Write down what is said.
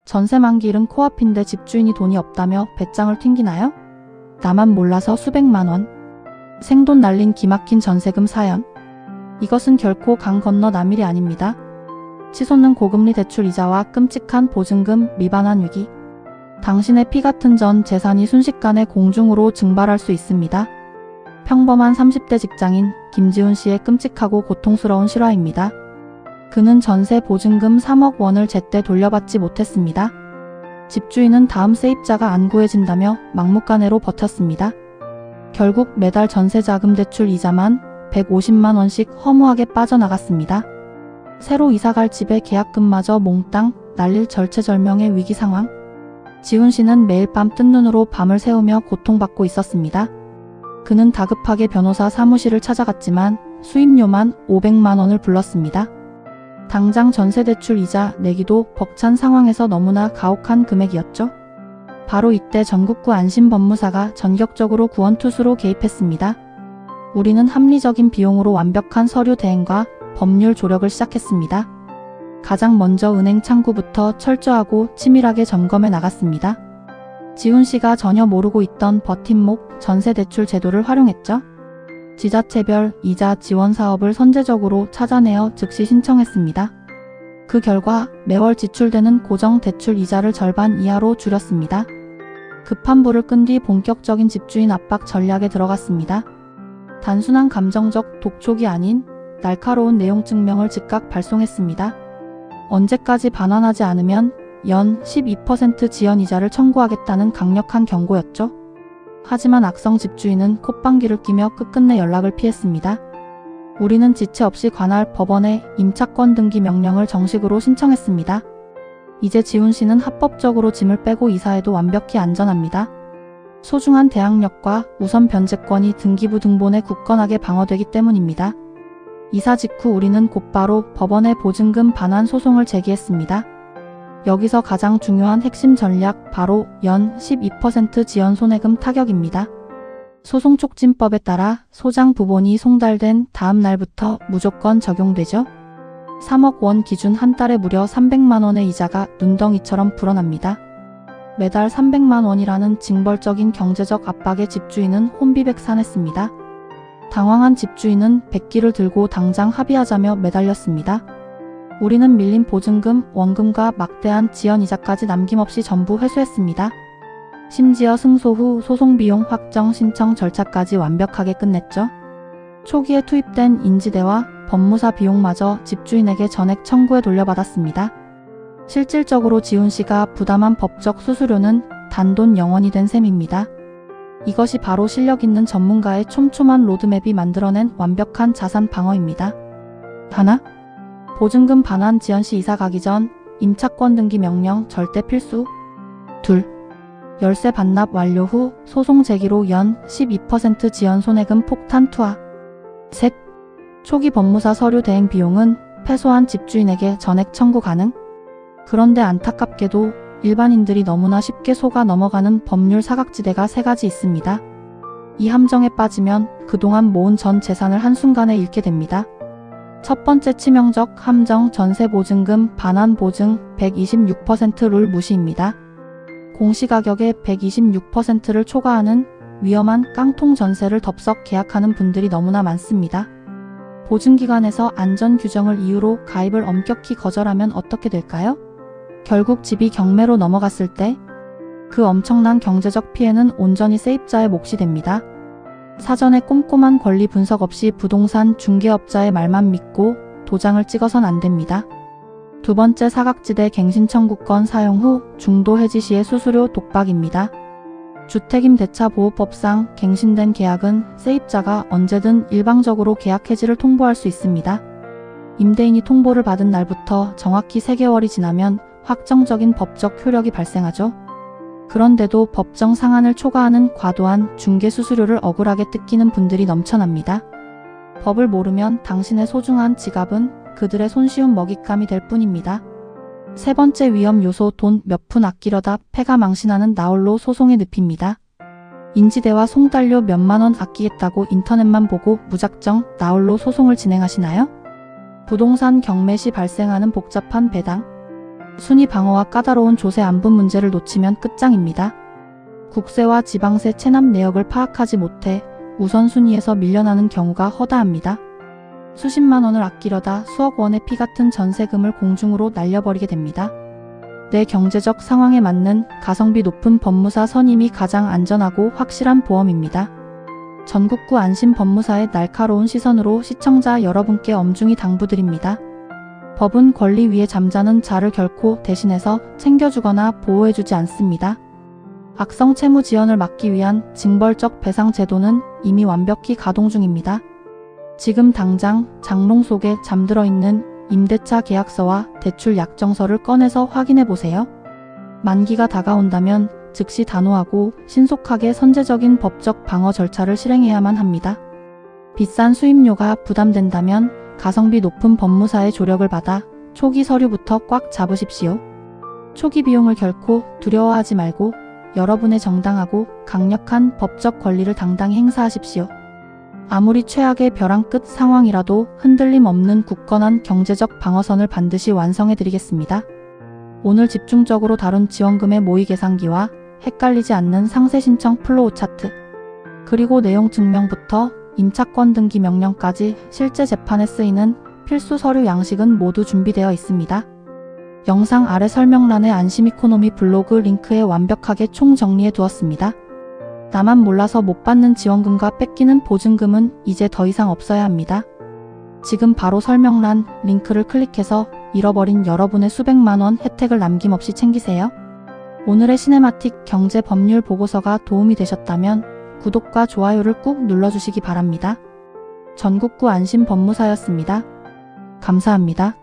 전세 만기일은 코앞인데 집주인이 돈이 없다며 배짱을 튕기나요? 나만 몰라서 수백만 원. 생돈 날린 기막힌 전세금 사연. 이것은 결코 강 건너 남일이 아닙니다. 치솟는 고금리 대출 이자와 끔찍한 보증금 미반환 위기. 당신의 피 같은 전 재산이 순식간에 공중으로 증발할 수 있습니다. 평범한 30대 직장인 김지훈 씨의 끔찍하고 고통스러운 실화입니다. 그는 전세 보증금 3억 원을 제때 돌려받지 못했습니다. 집주인은 다음 세입자가 안 구해진다며 막무가내로 버텼습니다. 결국 매달 전세 자금 대출 이자만 150만 원씩 허무하게 빠져나갔습니다. 새로 이사갈 집의 계약금마저 몽땅 날릴 절체절명의 위기 상황. 지훈 씨는 매일 밤 뜬 눈으로 밤을 새우며 고통받고 있었습니다. 그는 다급하게 변호사 사무실을 찾아갔지만 수임료만 500만 원을 불렀습니다. 당장 전세대출 이자 내기도 벅찬 상황에서 너무나 가혹한 금액이었죠. 바로 이때 전국구 안심법무사가 전격적으로 구원투수로 개입했습니다. 우리는 합리적인 비용으로 완벽한 서류 대행과 법률 조력을 시작했습니다. 가장 먼저 은행 창구부터 철저하고 치밀하게 점검해 나갔습니다. 지훈 씨가 전혀 모르고 있던 버팀목 전세대출 제도를 활용했죠. 지자체별 이자 지원 사업을 선제적으로 찾아내어 즉시 신청했습니다. 그 결과 매월 지출되는 고정 대출 이자를 절반 이하로 줄였습니다. 급한 불을 끈 뒤 본격적인 집주인 압박 전략에 들어갔습니다. 단순한 감정적 독촉이 아닌 날카로운 내용 증명을 즉각 발송했습니다. 언제까지 반환하지 않으면 연 12% 지연이자를 청구하겠다는 강력한 경고였죠. 하지만 악성 집주인은 콧방귀를 뀌며 끝끝내 연락을 피했습니다. 우리는 지체 없이 관할 법원에 임차권 등기 명령을 정식으로 신청했습니다. 이제 지훈 씨는 합법적으로 짐을 빼고 이사해도 완벽히 안전합니다. 소중한 대항력과 우선 변제권이 등기부 등본에 굳건하게 방어되기 때문입니다. 이사 직후 우리는 곧바로 법원에 보증금 반환 소송을 제기했습니다. 여기서 가장 중요한 핵심 전략 바로 연 12% 지연 손해금 타격입니다. 소송촉진법에 따라 소장 부본이 송달된 다음 날부터 무조건 적용되죠. 3억 원 기준 한 달에 무려 300만 원의 이자가 눈덩이처럼 불어납니다. 매달 300만 원이라는 징벌적인 경제적 압박에 집주인은 혼비백산했습니다. 당황한 집주인은 백기를 들고 당장 합의하자며 매달렸습니다. 우리는 밀린 보증금, 원금과 막대한 지연이자까지 남김없이 전부 회수했습니다. 심지어 승소 후 소송비용 확정 신청 절차까지 완벽하게 끝냈죠. 초기에 투입된 인지대와 법무사 비용마저 집주인에게 전액 청구해 돌려받았습니다. 실질적으로 지훈 씨가 부담한 법적 수수료는 단돈 0원이 된 셈입니다. 이것이 바로 실력 있는 전문가의 촘촘한 로드맵이 만들어낸 완벽한 자산 방어입니다. 하나, 보증금 반환 지연 시 이사 가기 전 임차권 등기 명령 절대 필수. 둘, 열세 반납 완료 후 소송 제기로 연 12% 지연 손해금 폭탄 투하. 셋, 초기 법무사 서류 대행 비용은 패소한 집주인에게 전액 청구 가능. 그런데 안타깝게도 일반인들이 너무나 쉽게 속아 넘어가는 법률 사각지대가 세 가지 있습니다. 이 함정에 빠지면 그동안 모은 전 재산을 한순간에 잃게 됩니다. 첫 번째 치명적 함정 전세 보증금 반환 보증 126% 룰 무시입니다. 공시가격의 126%를 초과하는 위험한 깡통 전세를 덥석 계약하는 분들이 너무나 많습니다. 보증기관에서 안전규정을 이유로 가입을 엄격히 거절하면 어떻게 될까요? 결국 집이 경매로 넘어갔을 때 그 엄청난 경제적 피해는 온전히 세입자의 몫이 됩니다. 사전에 꼼꼼한 권리 분석 없이 부동산 중개업자의 말만 믿고 도장을 찍어선 안 됩니다. 두 번째 사각지대 갱신 청구권 사용 후 중도 해지 시의 수수료 독박입니다. 주택임대차보호법상 갱신된 계약은 세입자가 언제든 일방적으로 계약 해지를 통보할 수 있습니다. 임대인이 통보를 받은 날부터 정확히 3개월이 지나면 확정적인 법적 효력이 발생하죠. 그런데도 법정 상한을 초과하는 과도한 중개 수수료를 억울하게 뜯기는 분들이 넘쳐납니다. 법을 모르면 당신의 소중한 지갑은 그들의 손쉬운 먹잇감이 될 뿐입니다. 세 번째 위험 요소 돈 몇 푼 아끼려다 패가 망신하는 나홀로 소송의 늪입니다. 인지대와 송달료 몇만 원 아끼겠다고 인터넷만 보고 무작정 나홀로 소송을 진행하시나요? 부동산 경매 시 발생하는 복잡한 배당, 순위 방어와 까다로운 조세 안분 문제를 놓치면 끝장입니다. 국세와 지방세 체납 내역을 파악하지 못해 우선순위에서 밀려나는 경우가 허다합니다. 수십만 원을 아끼려다 수억 원의 피 같은 전세금을 공중으로 날려버리게 됩니다. 내 경제적 상황에 맞는 가성비 높은 법무사 선임이 가장 안전하고 확실한 보험입니다. 전국구 안심법무사의 날카로운 시선으로 시청자 여러분께 엄중히 당부드립니다. 법은 권리 위에 잠자는 자를 결코 대신해서 챙겨주거나 보호해주지 않습니다. 악성 채무 지연을 막기 위한 징벌적 배상 제도는 이미 완벽히 가동 중입니다. 지금 당장 장롱 속에 잠들어 있는 임대차 계약서와 대출 약정서를 꺼내서 확인해 보세요. 만기가 다가온다면 즉시 단호하고 신속하게 선제적인 법적 방어 절차를 실행해야만 합니다. 비싼 수임료가 부담된다면 가성비 높은 법무사의 조력을 받아 초기 서류부터 꽉 잡으십시오. 초기 비용을 결코 두려워하지 말고 여러분의 정당하고 강력한 법적 권리를 당당히 행사하십시오. 아무리 최악의 벼랑 끝 상황이라도 흔들림 없는 굳건한 경제적 방어선을 반드시 완성해드리겠습니다. 오늘 집중적으로 다룬 지원금의 모의 계산기와 헷갈리지 않는 상세 신청 플로우 차트, 그리고 내용 증명부터 임차권 등기 명령까지 실제 재판에 쓰이는 필수 서류 양식은 모두 준비되어 있습니다. 영상 아래 설명란에 안심이코노미 블로그 링크에 완벽하게 총정리해 두었습니다. 나만 몰라서 못 받는 지원금과 뺏기는 보증금은 이제 더 이상 없어야 합니다. 지금 바로 설명란 링크를 클릭해서 잃어버린 여러분의 수백만 원 혜택을 남김없이 챙기세요. 오늘의 시네마틱 경제 법률 보고서가 도움이 되셨다면 구독과 좋아요를 꾹 눌러주시기 바랍니다. 전국구 안심법무사였습니다. 감사합니다.